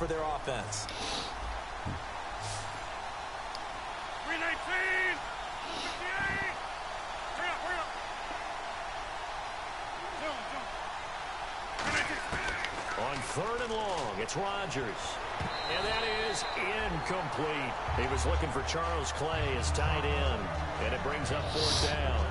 for their offense. 319! 58! Hurry up, hurry up! On 3rd and long, it's Rodgers. And that is incomplete. He was looking for Charles Clay as tight end. And it brings up 4th down.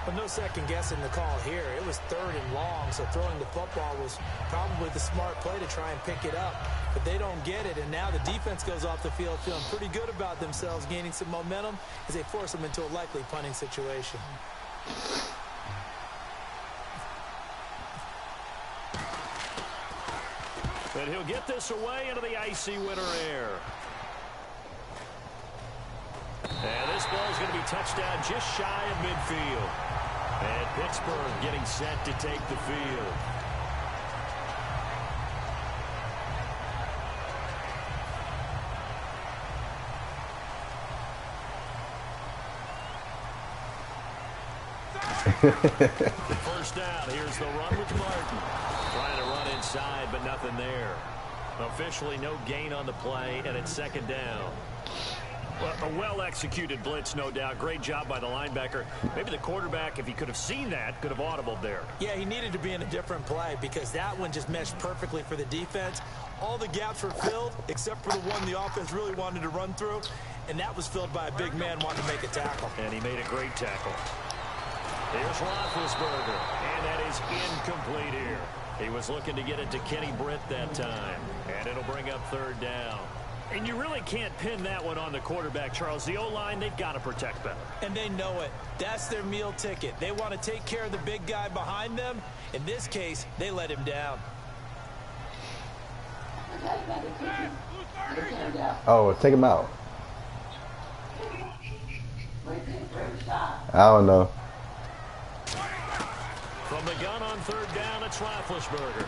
But no second guessing the call here. It was 3rd and long, so throwing the football was probably the smart play to try and pick it up. But they don't get it, and now the defense goes off the field feeling pretty good about themselves, gaining some momentum as they force them into a likely punting situation. And he'll get this away into the icy winter air. And this ball is going to be touched down just shy of midfield. And Pittsburgh getting set to take the field. First down, here's the run with Martin. Trying to run inside, but nothing there. Officially no gain on the play, and it's 2nd down. Well, a well-executed blitz, no doubt. Great job by the linebacker. Maybe the quarterback, if he could have seen that, could have audibled there. Yeah, he needed to be in a different play because that one just meshed perfectly for the defense. All the gaps were filled except for the one the offense really wanted to run through, and that was filled by a big man wanting to make a tackle. And he made a great tackle. Here's Roethlisberger, and that is incomplete here. He was looking to get it to Kenny Britt that time, and it'll bring up 3rd down. And you really can't pin that one on the quarterback, Charles. The O-line, they've got to protect better. And they know it. That's their meal ticket. They want to take care of the big guy behind them. In this case, they let him down. Oh, take him out. I don't know. From the gun on 3rd down, it's Roethlisberger.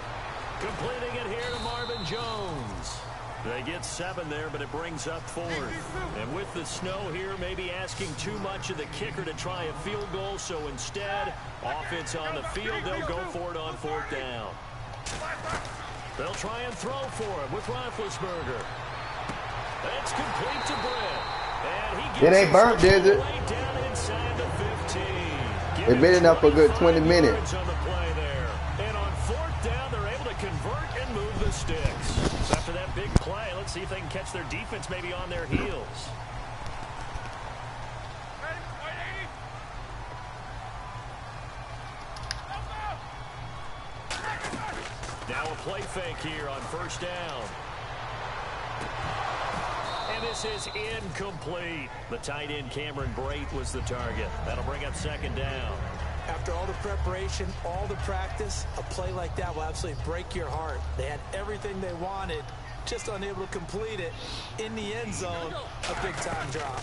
Completing it here to Marvin Jones. They get 7 there, but it brings up 4th. And with the snow here, maybe asking too much of the kicker to try a field goal. So instead, offense on the field, they'll go for it on 4th down. They'll try and throw for it with Roethlisberger. It's complete to Britt. And he gets it ain't burnt, is it? Down inside the 15. It's been enough for a good 20 minutes. On the play there. And on 4th down, they're able to convert and move the sticks. So after that big play, let's see if they can catch their defense maybe on their heels. Now a play fake here on 1st down. And this is incomplete. The tight end Cameron Brate was the target. That'll bring up 2nd down. After all the preparation, all the practice, a play like that will absolutely break your heart. They had everything they wanted, just unable to complete it. In the end zone, a big-time drop.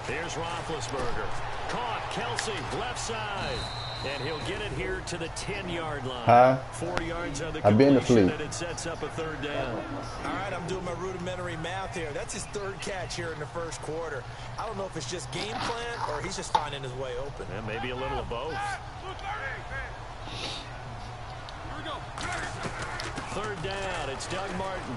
Here's Roethlisberger. Caught, Kelsey, left side. And he'll get it here to the 10-yard line. 4 yards on the completion, and it sets up a 3rd down. All right, I'm doing my rudimentary math here. That's his 3rd catch here in the 1st quarter. I don't know if it's just game plan or he's just finding his way open. And maybe a little of both. 3rd down, it's Doug Martin.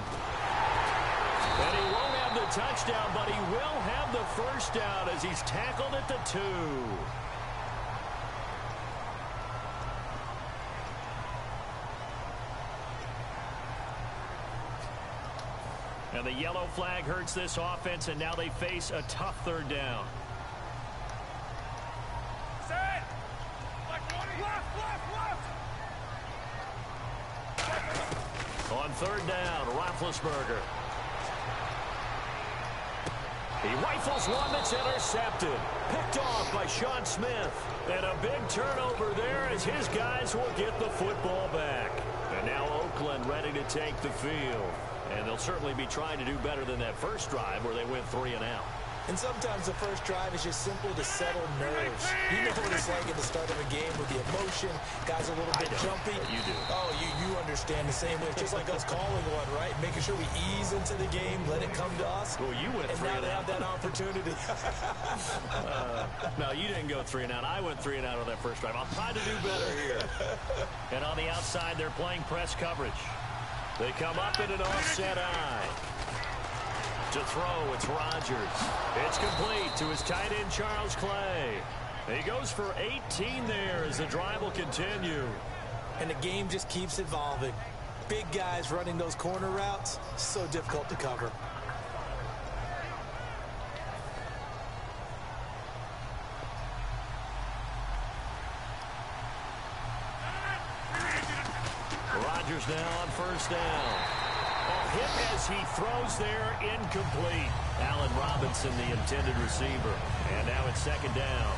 And he won't have the touchdown, but he will have the 1st down as he's tackled at the 2. And the yellow flag hurts this offense, and now they face a tough 3rd down. Set! Left! On 3rd down, Roethlisberger. He rifles one that's intercepted. Picked off by Sean Smith. And a big turnover there as his guys will get the football back. And now Oakland ready to take the field. And they'll certainly be trying to do better than that first drive where they went 3 and out. And sometimes the first drive is just simple to settle nerves. You know what it's like at the start of a game with the emotion. Guys are a little bit jumpy. You do. Oh, you understand the same way. It's just like us calling one, right? Making sure we ease into the game, let it come to us. Well, you went 3 and now they have that opportunity. No, you didn't go 3 and out. I went 3 and out on that first drive. I'll try to do better here. And on the outside, they're playing press coverage. They come up in an offset eye. To throw, it's Rodgers. It's complete to his tight end, Charles Clay. He goes for 18 there as the drive will continue. And the game just keeps evolving. Big guys running those corner routes, so difficult to cover. Rodgers now on first down. Hit as he throws there, incomplete. Allen Robinson, the intended receiver. And now it's second down.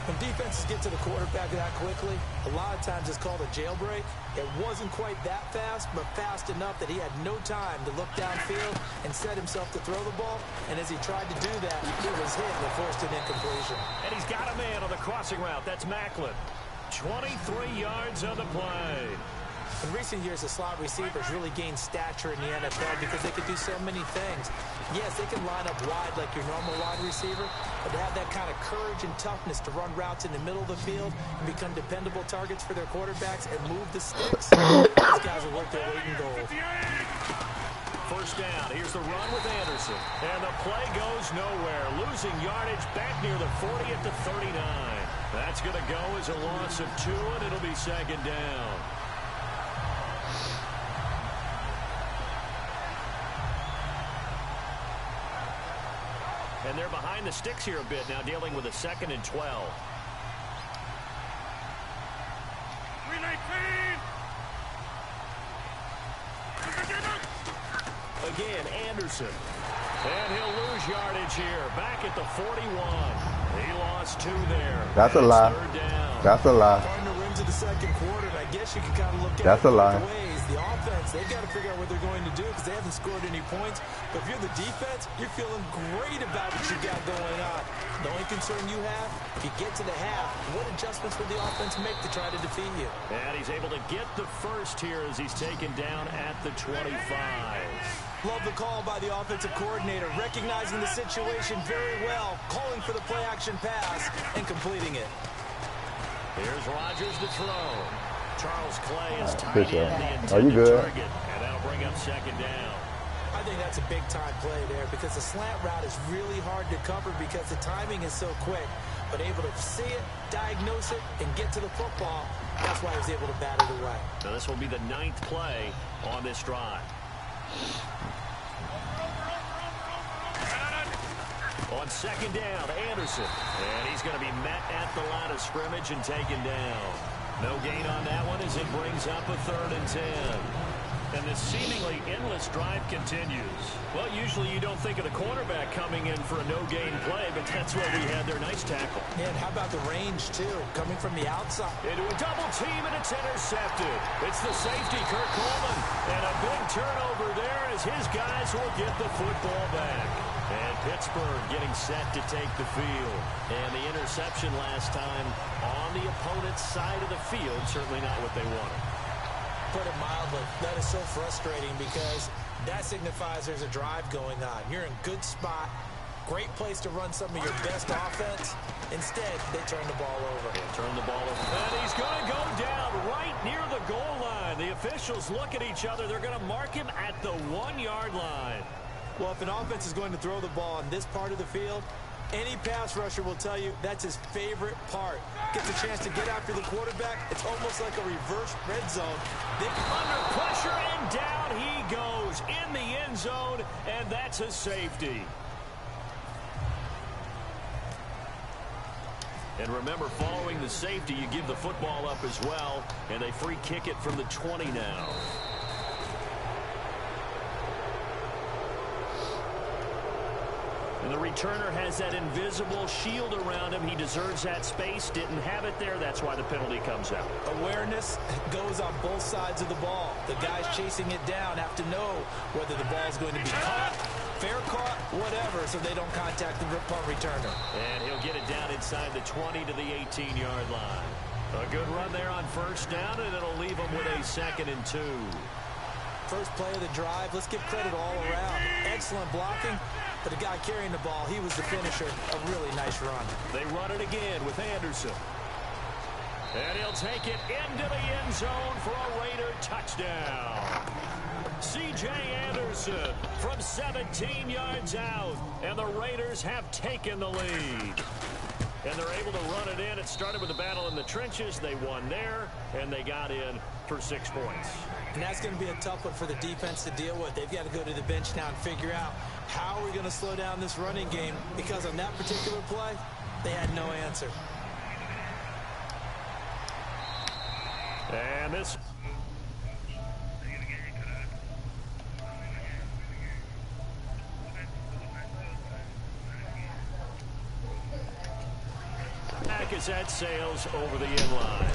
When defenses get to the quarterback that quickly, a lot of times it's called a jailbreak. It wasn't quite that fast, but fast enough that he had no time to look downfield and set himself to throw the ball. And as he tried to do that, he was hit and forced an incompletion. And he's got a man on the crossing route. That's Macklin. 23 yards on the play. In recent years, the slot receivers really gained stature in the NFL because they could do so many things. Yes, they can line up wide like your normal wide receiver, but to have that kind of courage and toughness to run routes in the middle of the field and become dependable targets for their quarterbacks and move the sticks, these guys are worth their weight in gold. First down. Here's the run with Anderson. And the play goes nowhere. Losing yardage back near the 40 at the 39. That's going to go as a loss of 2, and it'll be second down. And they're behind the sticks here a bit now, dealing with a 2nd and 12. 319. Again, Anderson. And he'll lose yardage here. Back at the 41. He lost 2 there. That's a lie. That's a lie. Starting to rim to the second quarter, and I guess you can kind of look at That's it a lie. both ways. The offense, they've got to figure out what they're going to do because they haven't scored any points. But if you're the defense, you're feeling great about what you got going on. The only concern you have, if you get to the half, what adjustments will the offense make to try to defeat you? And he's able to get the first here as he's taken down at the 25. Love the call by the offensive coordinator, recognizing the situation very well, calling for the play-action pass, and completing it. Here's Rodgers to throw. Charles Clay is tight Good end, job. the Are you intended good? target, and that'll bring up second down. I think that's a big-time play there because the slant route is really hard to cover because the timing is so quick. But able to see it, diagnose it, and get to the football, that's why he was able to bat it away. So this will be the 9th play on this drive. On second down, Anderson. And he's going to be met at the line of scrimmage and taken down. No gain on that one as it brings up a 3rd and 10. And this seemingly endless drive continues. Well, usually you don't think of the cornerback coming in for a no-gain play, but that's what we had there. Nice tackle. Yeah, and how about the range, too? Coming from the outside. Into a double team, and it's intercepted. It's the safety, Kurt Coleman. And a big turnover there as his guys will get the football back. And Pittsburgh getting set to take the field. And the interception last time on the opponent's side of the field, certainly not what they wanted. Put it mildly, that is so frustrating because that signifies there's a drive going on. You're in a good spot, great place to run some of your best offense. Instead, they turn the ball over. Turn the ball over. And he's going to go down right near the goal line. The officials look at each other. They're going to mark him at the 1-yard line. Well, if an offense is going to throw the ball in this part of the field, any pass rusher will tell you that's his favorite part. Gets a chance to get after the quarterback. It's almost like a reverse red zone. Under pressure, and down he goes in the end zone, and that's a safety. And remember, following the safety, you give the football up as well, and they free kick it from the 20 now. And the returner has that invisible shield around him. He deserves that space. Didn't have it there. That's why the penalty comes out. Awareness goes on both sides of the ball. The guys chasing it down have to know whether the ball is going to be caught, fair caught, whatever, so they don't contact the punt returner. And he'll get it down inside the 20 to the 18-yard line. A good run there on first down, and it'll leave him with a 2nd and 2. First play of the drive. Let's give credit all around. Excellent blocking. But the guy carrying the ball, he was the finisher. A really nice run. They run it again with Anderson. And he'll take it into the end zone for a Raider touchdown. C.J. Anderson from 17 yards out, and the Raiders have taken the lead. And they're able to run it in. It started with a battle in the trenches. They won there, and they got in for 6 points. And that's going to be a tough one for the defense to deal with. They've got to go to the bench now and figure out how are we going to slow down this running game, because on that particular play, they had no answer. And this... back as that sails over the inline.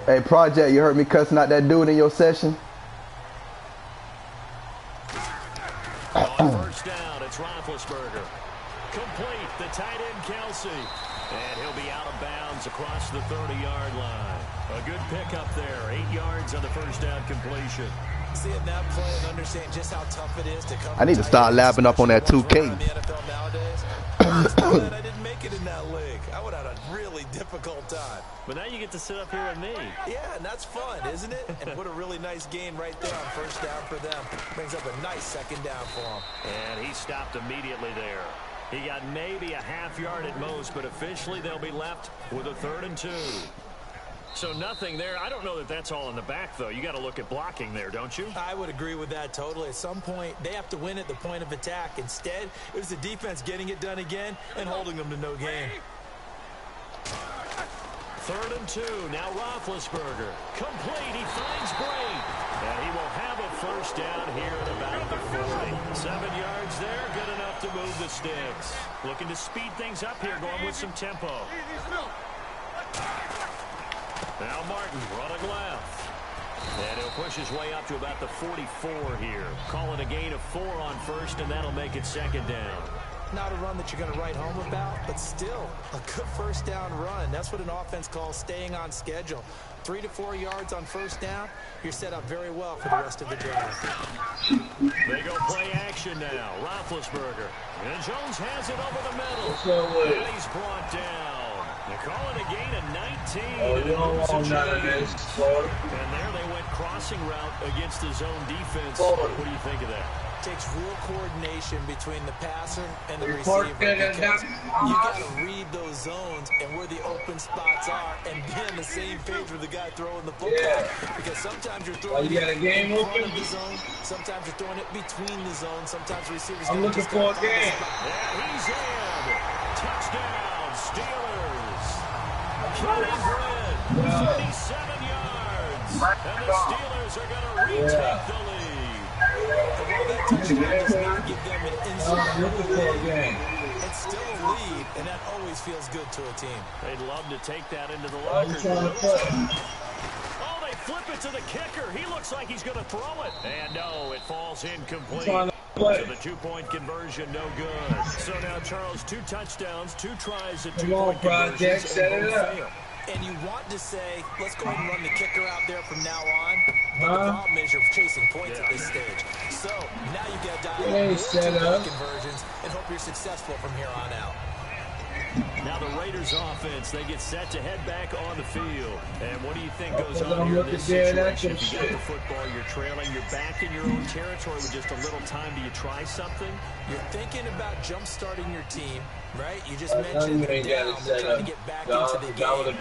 Hey, Project, you heard me cussing out that dude in your session? On first down, it's Roethlisberger. Complete, the tight end Kelsey. And he'll be out of bounds across the 30-yard line. A good pickup there, 8 yards on the first down completion. Seeing that play and understand just how tough it is to cover. I need to start lapping up on that 2K. In the NFL nowadays. I'm I didn't make it in that league. I would have had a really difficult time. But now you get to sit up here with me. Yeah, and that's fun, isn't it? And what a really nice gain right there on first down for them. Brings up a nice second down for them. And he stopped immediately there. He got maybe a half yard at most, but officially they'll be left with a 3rd and 2. So nothing there. I don't know that that's all in the back, though. You got to look at blocking there, don't you? I would agree with that totally. At some point, they have to win at the point of attack. Instead, it was the defense getting it done again and holding them to no gain. 3rd and 2. Now Roethlisberger. Complete. He finds Bray. And he will have a first down here at about the 40. 7 yards there. Good enough to move the sticks. Looking to speed things up here, going with some tempo. Now Martin running left. And he'll push his way up to about the 44 here. Calling a gain of 4 on first, and that'll make it 2nd down. Not a run that you're going to write home about, but still a good first down run. That's what an offense calls staying on schedule. 3 to 4 yards on first down. You're set up very well for the rest of the drive. They go play action now. Roethlisberger. And Jones has it over the middle. And he's brought down. They're calling a gain of 19. And there they went crossing route against the zone defense. What do you think of that? Takes real coordination between the passer and the receiver, because you got to read those zones and where the open spots are and be on the same page with the guy throwing the football. Because sometimes you're throwing it in front of the zone, sometimes you're throwing it between the zones, sometimes receivers get just got to find the spot. Yeah, he's in. Touchdown, Steelers. Kenny Britt, 37 yards. And the Steelers are going to retake the lead. Although that touchdown does not give them an instant lead, it's still a lead, and that always feels good to a team. They'd love to take that into the locker room. Oh, they flip it to the kicker. He looks like he's going to throw it. And no, it falls incomplete. So the 2-point conversion, no good. So now, Charles, 2 touchdowns, 2 tries at 2-point conversions, and both fail. And you want to say, let's go ahead and run the kicker out there from now on. But the problem is you're chasing points at this stage. So now you got to dial in more 2-point conversions and hope you're successful from here on out. Now the Raiders offense, they get set to head back on the field. And what do you think goes on here in this situation? If you got the football, you're trailing, you're back in your own territory with just a little time. Do you try something? You're thinking about jump-starting your team, right? You just mentioned they're down, they're trying to get back into the game.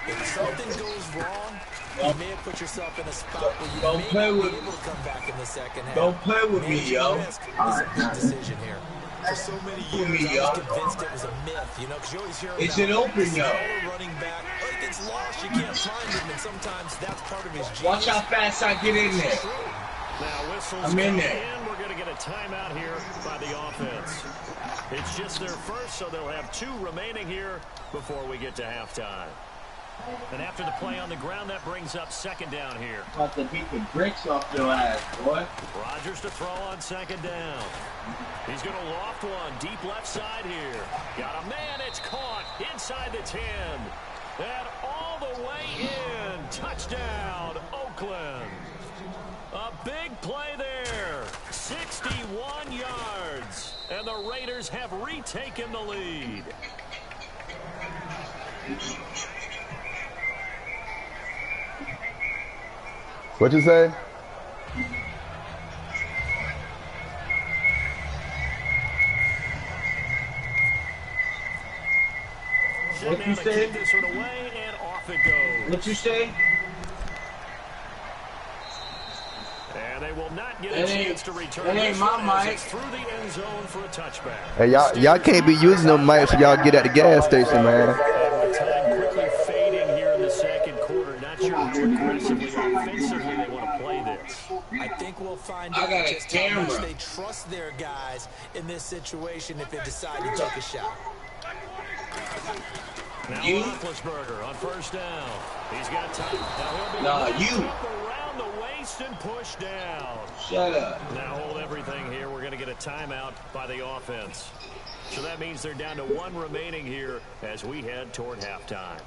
If something goes wrong, you may have put yourself in a spot where you may not be able to come back in the second half. Don't play with me, yo. Risk is a big decision here. For so many years, I was convinced it was a myth, you know, because you always hear about it's an open, yo. Running back, oh, he gets lost, you can't find him, and sometimes that's part of his genius. Watch how fast I get in there. Now whistles I'm in come there. in. We're going to get a timeout here by the offense. It's just their first, so they'll have 2 remaining here before we get to halftime. And after the play on the ground, that brings up 2nd down here. About to beat the bricks off your ass, boy. Rodgers to throw on 2nd down. He's going to loft one deep left side here. Got a man, it's caught inside the 10. And all the way in. Touchdown, Oakland. A big play there. 61 yards. And the Raiders have retaken the lead. What you say? What you say? This one away, and off it goes. What you say? And they will not get a chance to return. That ain't my mic. Through the end zone for a touchback. Hey, y'all can't be using them mics if y'all get at the gas station, man. With time quickly fading here in the second quarter, not sure how aggressively, offensively they want to play this. I think we'll find out just how much they trust their guys in this situation if they decide to take a shot. Now Roethlisberger on first down. He's got time. Now he'll be around the waist and push down. Shut up. Now hold everything here. We're going to get a timeout by the offense. So that means they're down to one remaining here as we head toward halftime.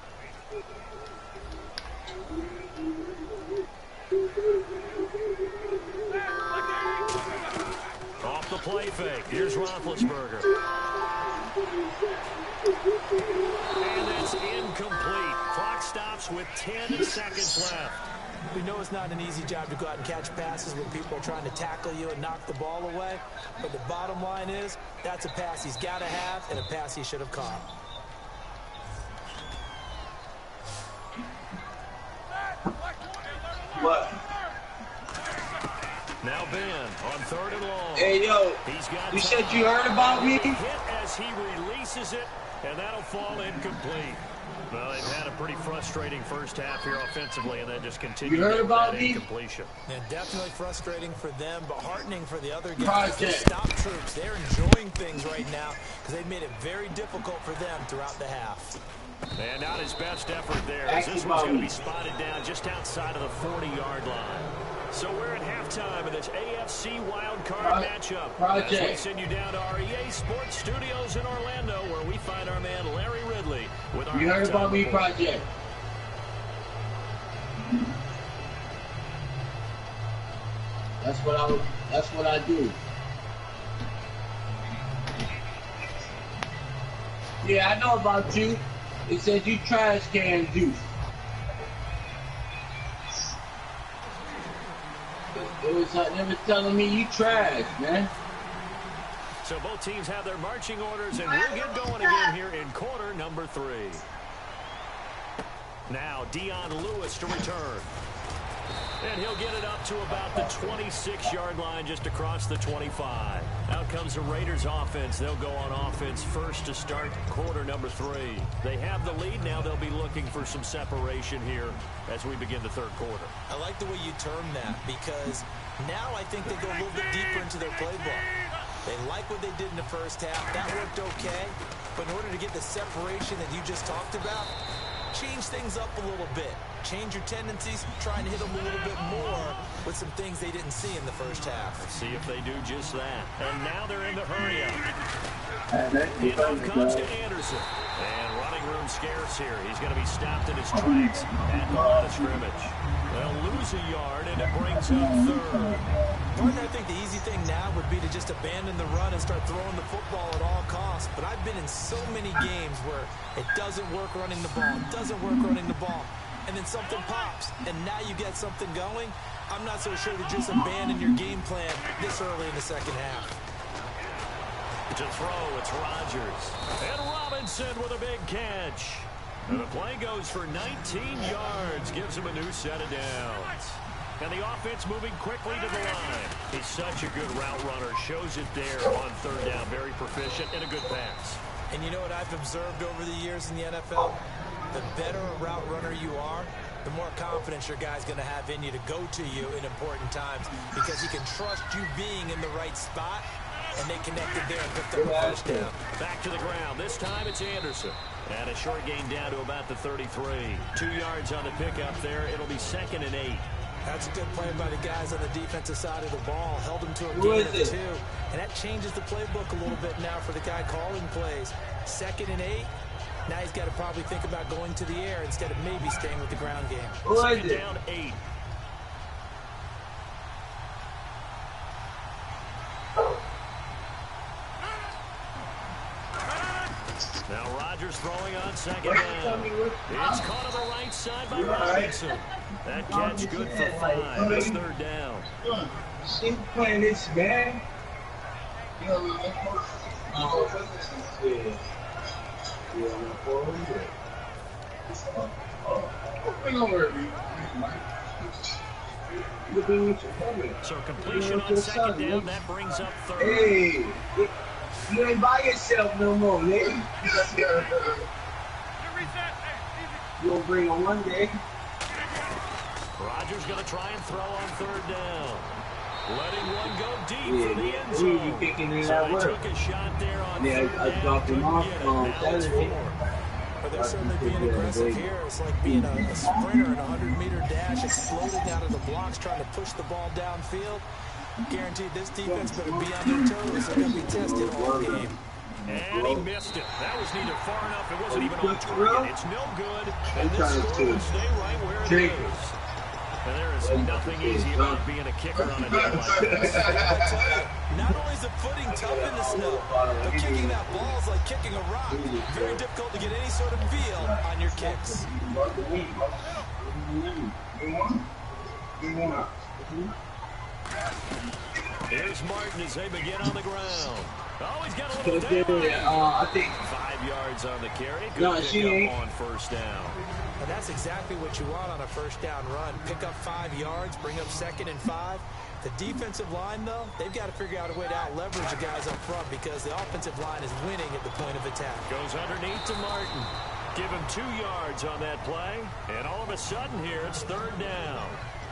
Off the play fake. Here's Roethlisberger. And that's incomplete. Clock stops with 10 seconds left. We know it's not an easy job to go out and catch passes when people are trying to tackle you and knock the ball away. But the bottom line is, that's a pass he's got to have and a pass he should have caught. What? Now Ben on third and long. Hey, yo, you said you heard about me? Hit as he releases it, and that'll fall incomplete. Well, they've had a pretty frustrating first half here offensively, and then just continue you heard about that me? incompletion. Yeah, definitely frustrating for them, but heartening for the other guys. The stop troops, they're enjoying things right now because they've made it very difficult for them throughout the half. And not his best effort there, as this one's going to be spotted down just outside of the 40-yard line. So we're at halftime of this AFC wildcard matchup. As we send you down to our EA Sports Studios in Orlando, where we find our man Larry Ridley with our. You heard about me, Project? That's what I do. Yeah, I know about you. It says you trash can juice. They was telling me you trash, man. So both teams have their marching orders, and we'll get going again here in quarter number 3. Now Dion Lewis to return. And he'll get it up to about the 26-yard line, just across the 25. Out comes the Raiders offense. They'll go on offense first to start quarter number 3. They have the lead. Now they'll be looking for some separation here as we begin the third quarter. I like the way you term that, because now I think they go a little bit deeper into their playbook. They like what they did in the first half. That worked okay. But in order to get the separation that you just talked about, change things up a little bit. Change your tendencies, try and hit them a little bit more with some things they didn't see in the first half. Let's see if they do just that. And now they're in the hurry up. Handoff comes to Anderson. And running room scarce here. He's going to be stopped in his tracks at the line of scrimmage. They'll lose a yard, and it brings up third. Partner, I think the easy thing now would be to just abandon the run and start throwing the football at all costs. But I've been in so many games where it doesn't work running the ball, and then something pops, and now you get something going. I'm not so sure to just abandon your game plan this early in the second half. To throw, it's Rodgers. And Robinson with a big catch. And the play goes for 19 yards, gives him a new set of downs. And the offense moving quickly to the line. He's such a good route runner. Shows it there on third down. Very proficient and a good pass. And you know what I've observed over the years in the NFL? The better a route runner you are, the more confidence your guy's going to have in you to go to you in important times, because he can trust you being in the right spot, and they connected there and picked up the first down. Back to the ground. This time it's Anderson. And a short gain down to about the 33. 2 yards on the pickup there. It'll be 2nd and 8. That's a good play by the guys on the defensive side of the ball. Held him to a gain of 2. And that changes the playbook a little bit now for the guy calling plays. 2nd and 8. Now he's got to probably think about going to the air instead of maybe staying with the ground game. 2nd down, 8. Now Rodgers throwing on second down. It's caught on the right side by Robinson. That catch good for 5. It's third down. She's playing this man. So completion on second down, that brings up third. Hey, you ain't by yourself no more, nigga. You gonna bring on one day. Rodgers gonna try and throw on third down. Letting one go deep for the end zone. So they took a shot there on third down. I dropped him off on Saturday. But they're certainly being aggressive here. It's like being a sprinter in a 100-meter dash, exploding out of the blocks, trying to push the ball downfield. Guaranteed this defense better be on their toes. They're going to be tested all game. And he missed it. That was neither far enough. It wasn't even on target. It's no good. And this score will stay right where it is. And there is nothing easy about being a kicker on a day like this. Not only is the footing tough in the snow, but kicking that ball is like kicking a rock. Very difficult to get any sort of feel on your kicks. Here's Martin as they begin on the ground. Oh, he's got a little down. I think 5 yards on the carry. Good pick up on first down. And that's exactly what you want on a first down run. Pick up 5 yards, bring up 2nd and 5. The defensive line, though, they've got to figure out a way to out-leverage the guys up front because the offensive line is winning at the point of attack. Goes underneath to Martin. Give him 2 yards on that play. And all of a sudden here, it's third down.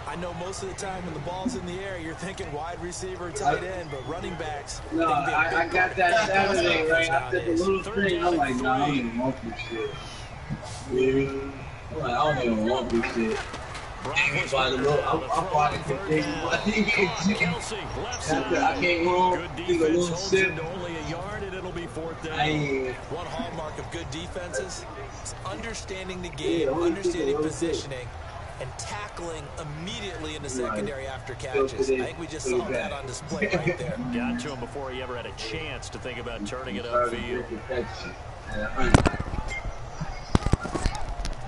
I know most of the time when the ball's in the air, you're thinking wide receiver, tight end, but running backs. No, I got that Saturday, right? After the little screen, I'm like, nah, I don't even want this shit. I'm like, I don't even want this shit. I'm probably I came home, took a little sip. Only a yard, and it'll be fourth down. One hallmark of good defenses is understanding the game, understanding positioning, and tackling immediately in the secondary after catches. I think we just saw that on display right there. Got to him before he ever had a chance to think about turning it upfield.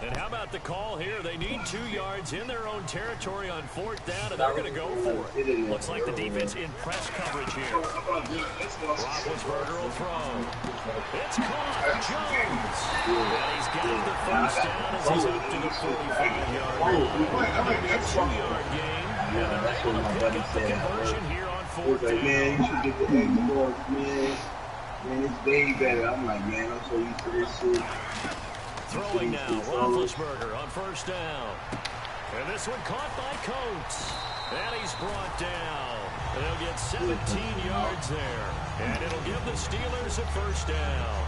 And how about the call here? They need 2 yards in their own territory on fourth down, and they're going to go for it. Looks like the defense in press coverage here. Roethlisberger will throw. It's caught. Jones. And he's got the first down as he's up to the 45-yard line. A 2-yard gain, and they're able to pick up the conversion here on fourth down. Man, you should get the egg more, man. Man, it's way better. I'm like, man, I'm so used to this shit. Throwing now, Roethlisberger on first down. And this one caught by Coates. And he's brought down. And they'll get 17 yards there. And it'll give the Steelers a first down.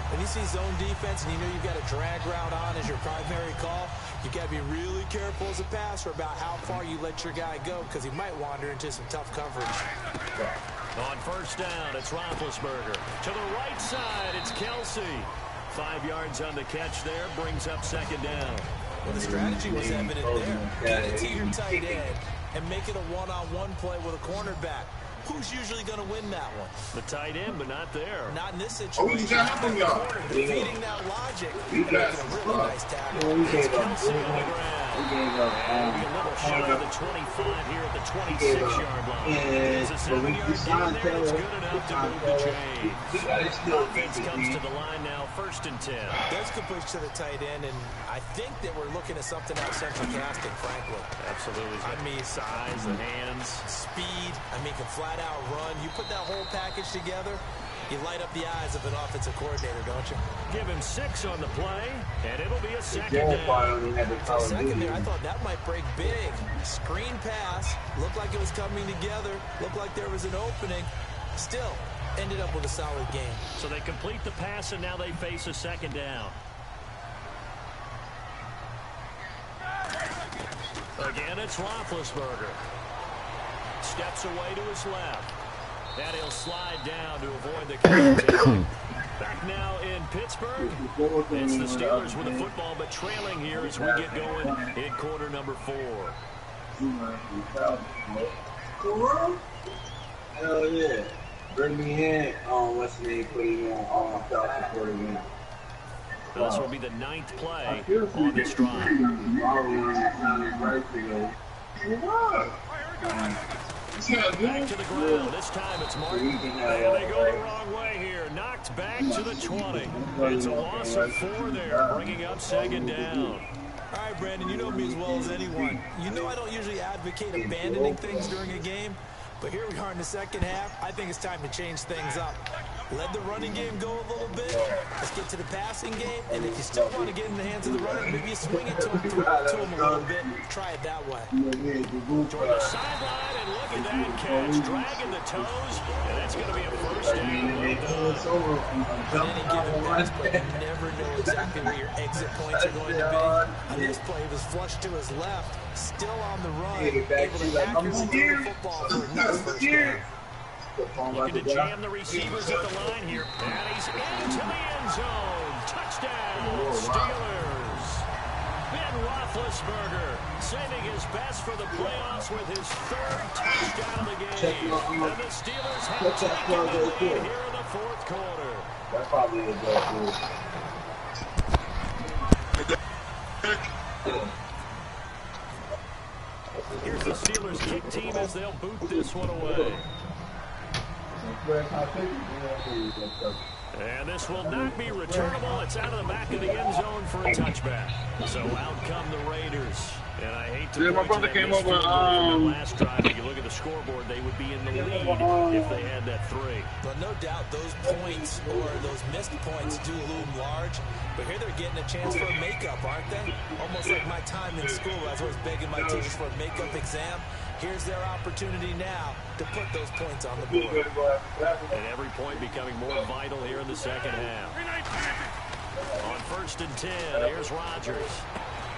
When you see zone defense and you know you've got a drag route on as your primary call, you've got to be really careful as a passer about how far you let your guy go because he might wander into some tough coverage. On first down, it's Roethlisberger. To the right side, it's Kelsey. 5 yards on the catch there, brings up second down. Well, the strategy was evident there. Get it to your tight end and make it a one-on-one play with a cornerback. Who's usually going to win that one? The tight end, but not there. Not in this situation. Defeating that logic. Making a really nice tackle. It's Kelsey on the ground. And a little short of the 25 here at the 26-yard line. It's a 7-yard gain there. It's good enough to move the chains. Offense comes to the line now, 1st and 10. There's completion to the tight end, and I think that we're looking at something out central casting, frankly. Absolutely. I mean, size, the hands. Speed. I mean, can flat-out run. You put that whole package together, you light up the eyes of an offensive coordinator, don't you? Give him 6 on the play, and it'll be a second down. For a second there, I thought that might break big. Screen pass. Looked like it was coming together. Looked like there was an opening. Still, ended up with a solid game. So they complete the pass, and now they face a second down. Again, it's Roethlisberger. Steps away to his left. And he'll slide down to avoid the contact. Back now in Pittsburgh. It's the Steelers with the football, but trailing here as we get going in quarter number 4. Hell yeah. Bring me in. What's the name? Put him on. Falcon 41. This will be the 9th play on this drive. Back to the ground. This time it's Martin. And they go the wrong way here. Knocked back to the 20. It's a loss of 4 there, bringing up 2nd down. All right, Brandon, you know me as well as anyone. You know I don't usually advocate abandoning things during a game, but here we are in the second half. I think it's time to change things up. Let the running game go a little bit. Let's get to the passing game, and if you still want to get in the hands of the runner, maybe you swing it to him, throw it to him a little bit. Try it that way. Toward the sideline, and look at that catch. Dragging the toes, and that's going to be a first down. On any given pass play, you never know exactly where your exit points are going to be. On this play, he was flushed to his left, still on the run, able to accurately throw the football for a nice first down. Looking to jam the receivers at the line here. And he's into the end zone. Touchdown, Steelers. Ben Roethlisberger saving his best for the playoffs with his 3rd touchdown of the game. And the Steelers have taken the lead here in the 4th quarter. That's probably a good Here's the Steelers kick team as they'll boot this one away. And this will not be returnable. It's out of the back of the end zone for a touchback. So out come the Raiders. And I hate to my brother came over. Last drive, if you look at the scoreboard, they would be in the lead if they had that 3. But no doubt those points or those missed points do loom large. But here they're getting a chance for a makeup, aren't they? Almost like my time in school. I was always begging my teachers for a makeup exam. Here's their opportunity now to put those points on the board. And every point becoming more vital here in the second half. On 1st and 10, here's Rodgers.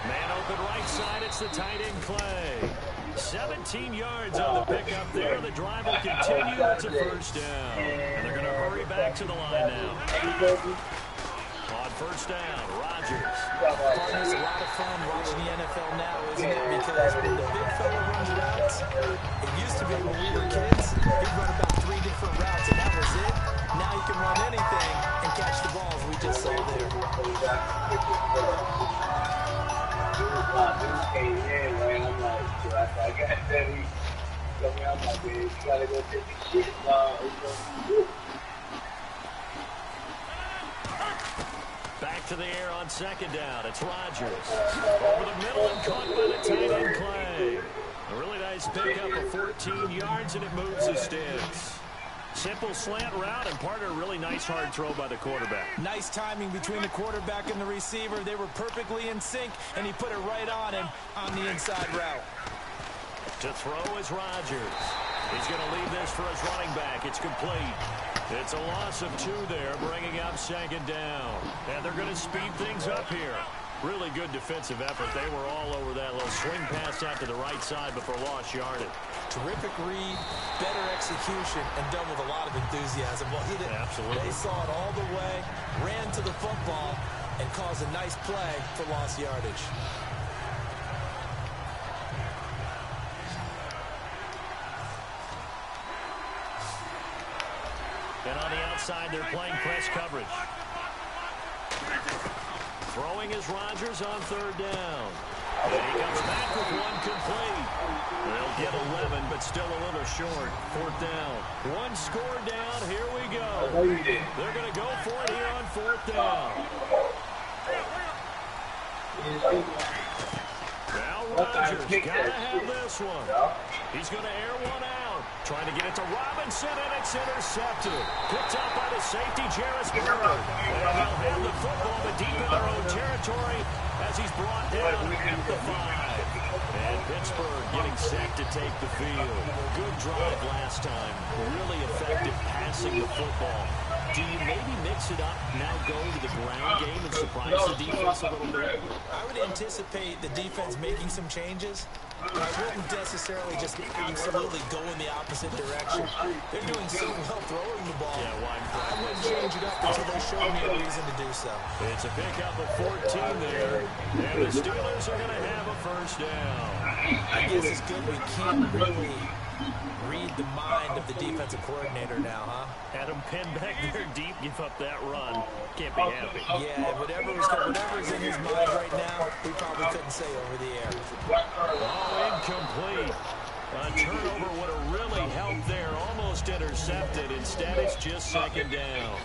Man open right side, it's the tight end Clay. 17 yards on the pickup there. The drive will continue. It's a first down. And they're going to hurry back to the line now. On 1st down, Rodgers. It's a lot of fun watching the NFL now, isn't it? Because when the big fella runs routes, it used to be when we were kids, he'd run about 3 different routes, and that was it. Now you can run anything and catch the balls we just saw there. Came in, man. I'm like, I got that. He told me, I'm like, man, you gotta go take the shit. Back to the air on 2nd down. It's Rodgers. Over the middle and caught by the tight end Clay. A really nice pickup of 14 yards, and it moves the sticks. Simple slant route, and part of a really nice hard throw by the quarterback. Nice timing between the quarterback and the receiver. They were perfectly in sync, and he put it right on him on the inside route. To throw is Rodgers. He's going to leave this for his running back. It's complete. It's a loss of 2 there, bringing up 2nd down. And they're going to speed things up here. Really good defensive effort. They were all over that little swing pass out to the right side before lost yardage. Terrific read, better execution, and done with a lot of enthusiasm. Well, he didn't. Absolutely. They saw it all the way, ran to the football, and caused a nice play for lost yardage. And on the outside, they're playing press coverage. Throwing is Rodgers on 3rd down. And he comes back with 1 complete. They'll get 11, but still a little short. 4th down. 1 score down. Here we go. They're going to go for it here on 4th down. Now Rodgers got to have this one. He's going to air one out. Trying to get it to Robinson, and it's intercepted. Picked up by the safety, Jarvis Bird. And they'll have the football, but deep in their own territory as he's brought down at the 5. And Pittsburgh getting set to take the field. Good drive last time. Really effective passing the football. Do you maybe mix it up, now go to the ground game and surprise the defense a little bit? I would anticipate the defense making some changes. I wouldn't necessarily just absolutely go in the opposite direction. They're doing so well throwing the ball. Yeah, why? I wouldn't change it up until they show me a reason to do so. It's a pickup of 14 there, and the Steelers are going to have a first down. I guess it's good we can't really Read the mind of the defensive coordinator now, huh? Had him pinned back there deep, give up that run. Can't be happy. Yeah, whatever's in his mind right now, we probably couldn't say over the air. Oh, incomplete. A turnover would have really helped there. Almost intercepted. Instead, it's just second down.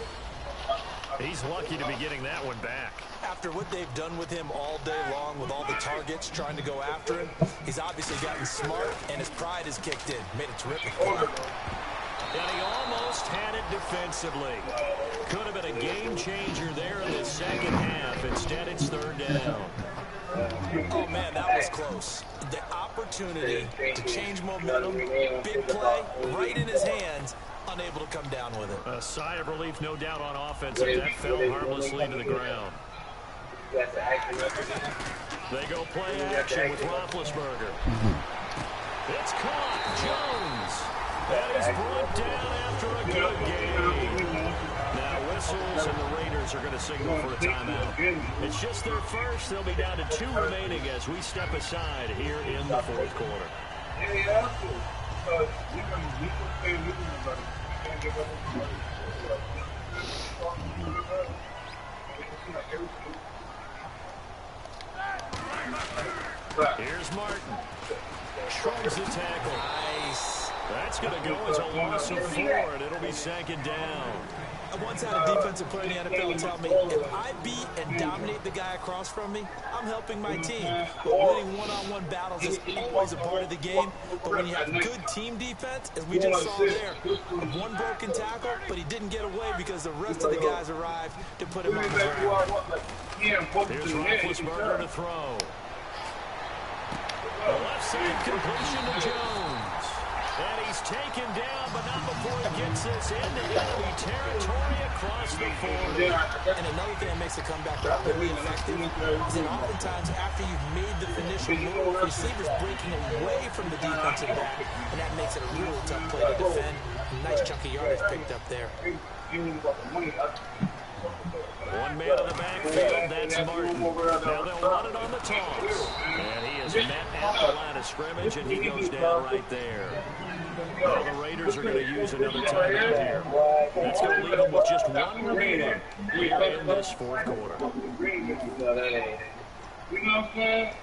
He's lucky to be getting that one back. After what they've done with him all day long with all the targets trying to go after him, he's obviously gotten smart, and his pride has kicked in. Made a terrific play. And he almost had it defensively. Could have been a game changer there in the second half. Instead, it's third down. Oh, man, that was close. The opportunity to change momentum, big play, right in his hands, unable to come down with it. A sigh of relief, no doubt, on offense. That fell harmlessly to the ground. They go play action with Roethlisberger. It's caught. Jones. That is brought down after a good game. Now whistles, and the Raiders are going to signal for a timeout. It's just their first. They'll be down to 2 remaining as we step aside here in the fourth quarter. Here's Martin. Shrugs the tackle. Nice. That's going to go as a loss of 4, and it'll be second down. I once had a defensive player in the NFL tell me, if I beat and dominate the guy across from me, I'm helping my team. But winning one-on-one battles is always a part of the game. But when you have good team defense, as we just saw there, one broken tackle, but he didn't get away because the rest of the guys arrived to put him on the ground. Here's Roethlisberger to throw. The left side completion to Jones. And he's taken down, but not before he gets this into enemy territory across the 40. And another thing that makes the comeback rapidly effective is that oftentimes after you've made the initial move, receivers breaking away from the defensive back, and that makes it a really tough play to defend. Nice chunk of yardage picked up there. One man in the backfield, that's Martin. Now they'll run it on the toss. And he is met at the line of scrimmage, and he goes down right there. Well, the Raiders are going to use another timeout here. That's going to leave them with just 1 remaining here in this fourth quarter. You know what I'm saying?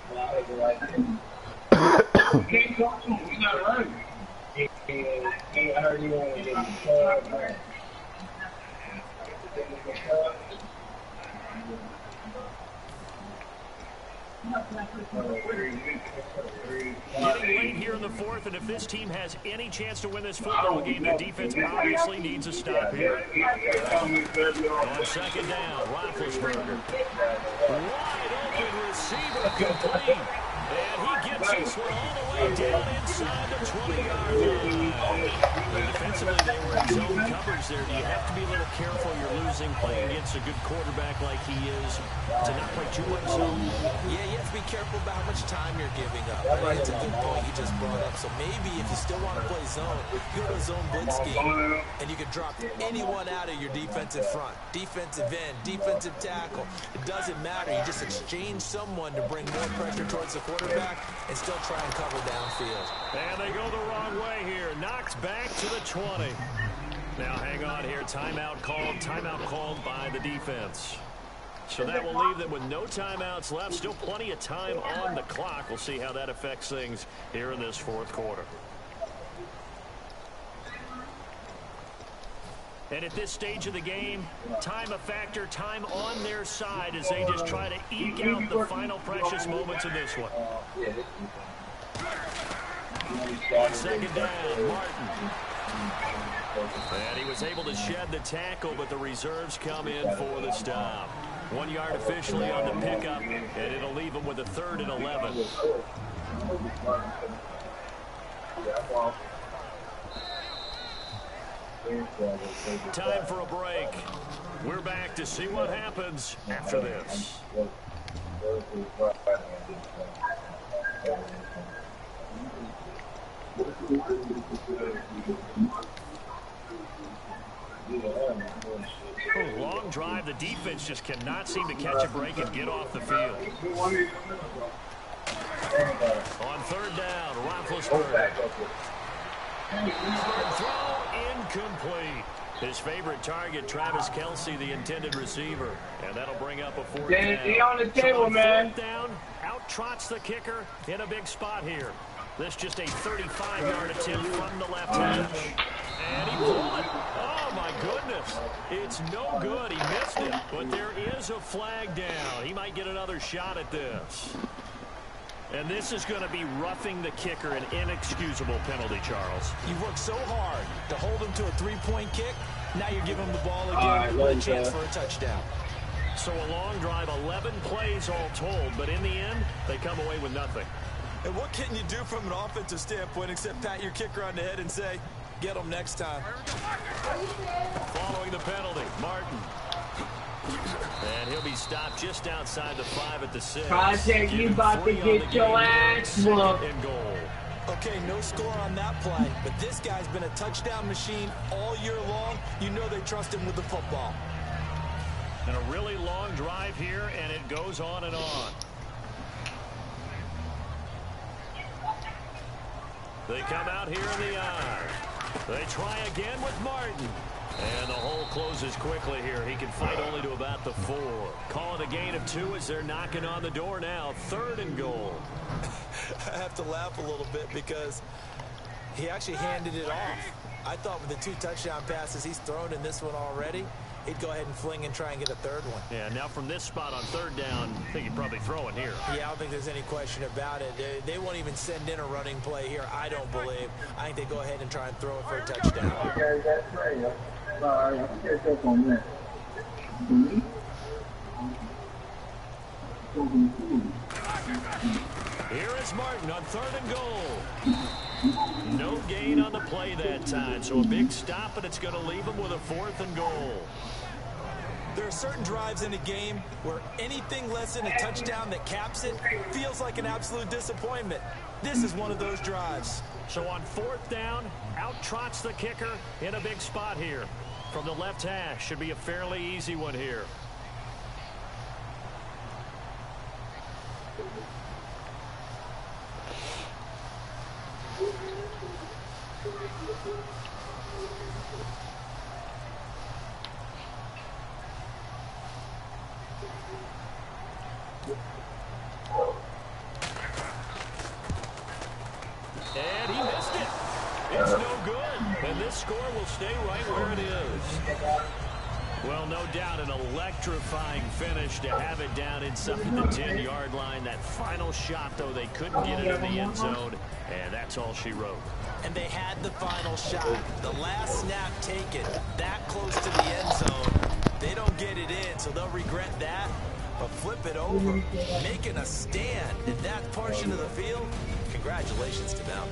Can't talk to him. He's not running. I heard you want to get Getting late here in the fourth, and if this team has any chance to win this football game, their defense obviously needs a stop here. On second down, Roethlisberger. Wide open receiver complete. And he gets this one all the way down inside the 20-yard line. Defensively, they were in zone coverage there. You have to be a little careful. You're losing playing against a good quarterback like he is to not play too much zone. Yeah, you have to be careful about how much time you're giving up. It's a good point you just brought up. So maybe if you still want to play zone, you go to a zone blitz scheme, and you can drop anyone out of your defensive front. Defensive end, defensive tackle. It doesn't matter. You just exchange someone to bring more pressure towards the quarterback and still try and cover downfield. And they go the wrong way here. Knocked back to the 20. Now hang on here. Timeout called by the defense. So that will leave them with no timeouts left. Still plenty of time on the clock. We'll see how that affects things here in this fourth quarter. And at this stage of the game, time a factor, time on their side as they just try to eke out the final precious moments in this one. On second down, Martin. And he was able to shed the tackle, but the reserves come in for the stop. 1 yard officially on the pickup, and it'll leave him with a 3rd and 11. Time for a break. We're back to see what happens after this. Long drive. The defense just cannot seem to catch a break and get off the field. On 3rd down, Roethlisberger. Throw incomplete. His favorite target, Travis Kelce, the intended receiver. And that'll bring up a fourth down. Stay on the table, man. Fourth down, out trots the kicker in a big spot here. This just a 35-yard attempt from the left hash. And he pulled it. Oh, my goodness. It's no good. He missed it. But there is a flag down. He might get another shot at this. And this is going to be roughing the kicker, an inexcusable penalty, Charles. You worked so hard to hold him to a three-point kick. Now you're giving him the ball again with a chance for a touchdown. So a long drive, 11 plays all told, but in the end, they come away with nothing. And what can you do from an offensive standpoint except pat your kicker on the head and say, get him next time? Following the penalty, Martin. And he'll be stopped just outside the 5 at the 6. Project, you about to get your ass whooped. And goal. Okay, no score on that play, but this guy's been a touchdown machine all year long. You know they trust him with the football. And a really long drive here, and it goes on and on. They come out here in the I. They try again with Martin. And the hole closes quickly here. He can fight only to about the 4. Call it a gain of 2 as they're knocking on the door now. 3rd and goal. I have to laugh a little bit because he actually handed it off. I thought with the 2 touchdown passes he's thrown in this one already, he'd go ahead and fling and try and get a 3rd one. Yeah, now from this spot on 3rd down, I think he'd probably throw it here. Yeah, I don't think there's any question about it. They won't even send in a running play here, I don't believe. I think they go ahead and try and throw it for a touchdown. Here is Martin on 3rd and goal. No gain on the play that time, so a big stop, and it's going to leave him with a 4th and goal. There are certain drives in a game where anything less than a touchdown that caps it feels like an absolute disappointment. This is one of those drives. So on 4th down, out trots the kicker in a big spot here. From the left hash, should be a fairly easy one here. And he missed it. It's no good. And this score will stay right where it is. Well, no doubt an electrifying finish to have it down inside the 10-yard line. That final shot, though, they couldn't get it in the end zone. And that's all she wrote. And they had the final shot. The last snap taken that close to the end zone. They don't get it in, so they'll regret that. But flip it over, making a stand in that portion of the field. Congratulations to them.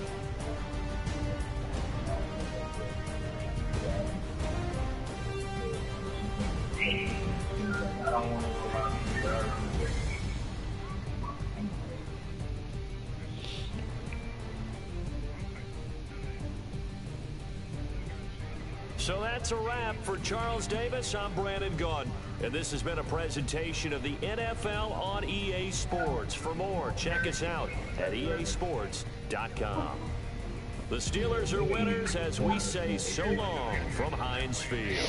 So that's a wrap for Charles Davis. I'm Brandon Gaudin, and this has been a presentation of the NFL on EA Sports. For more, check us out at easports.com. The Steelers are winners as we say so long from Heinz Field.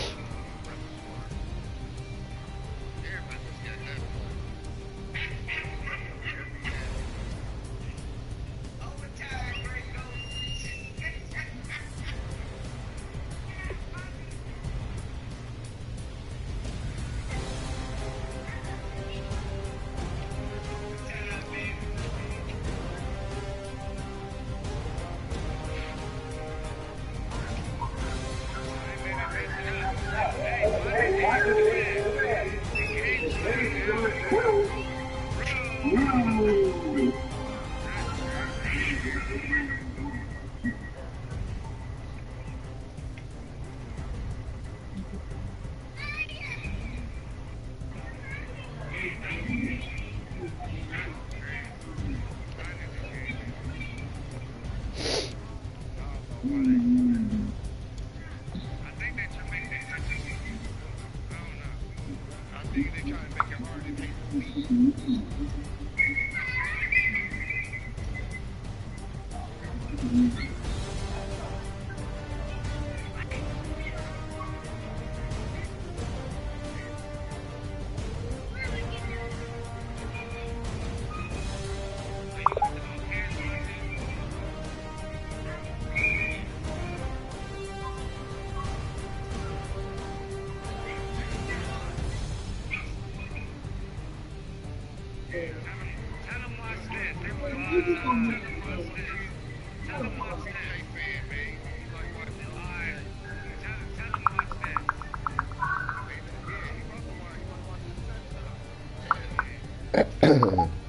Tell them watch this. They will tell them watch this. Tell them watch this. Alright. Tell them watch this.